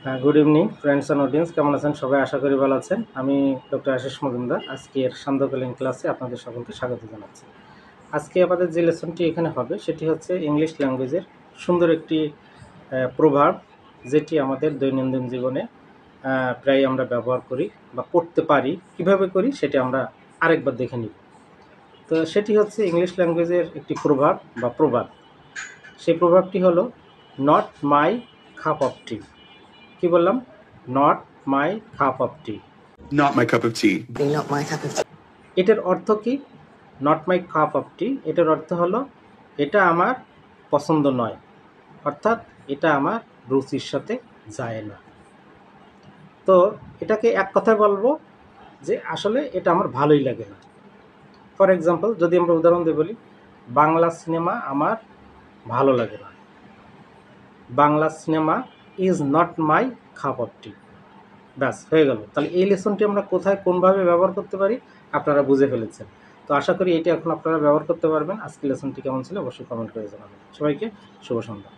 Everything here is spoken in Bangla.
Good evening friends and audience, কেমন আছেন সবাই? আশা করি ভালো আছেন। আমি ডক্টর আশিস মজুমদার আজকের সান্ধ্যকালীন ক্লাসে আপনাদের সকলকে স্বাগত জানাচ্ছি। আজকে আমাদের যে লেসনটি এখানে হবে সেটি হচ্ছে ইংলিশ ল্যাঙ্গুয়েজের সুন্দর একটি প্রভাব, যেটি আমাদের দৈনন্দিন জীবনে প্রায় আমরা ব্যবহার করি বা করতে পারি। কিভাবে করি সেটি আমরা আরেকবার দেখে নিব। তো সেটি হচ্ছে ইংলিশ ল্যাঙ্গুয়েজের একটি প্রভাব বা প্রবাদ। সেই প্রভাবটি হলো নট মাই কাপ অফ টি। কি বললাম? Not my cup of T. Not my cup of tea. Not my cup of tea. এটার অর্থ কি? নট মাই কাপ অফ টি, এটার অর্থ হলো এটা আমার পছন্দ নয়, অর্থাৎ এটা আমার রুচির সাথে যায় না। তো এটাকে এক কথায় বলবো যে আসলে এটা আমার ভালোই লাগে না। ফর এক্সাম্পল, যদি আমরা উদাহরণ দিয়ে বলি, বাংলা সিনেমা আমার ভালো লাগে না। Bangla cinema is not my cup of tea. ব্যাস, হয়ে গেল। তাহলে এই লেসনটি আমরা কোথায় কোনভাবে ব্যবহার করতে পারি আপনারা বুঝে ফেলেছেন। তো আশা করি এটি এখন আপনারা ব্যবহার করতে পারবেন। আজকের লেসনটি কেমন ছিল অবশ্যই কমেন্ট করে জানাবেন। সবাইকে শুভ সন্ধ্যা।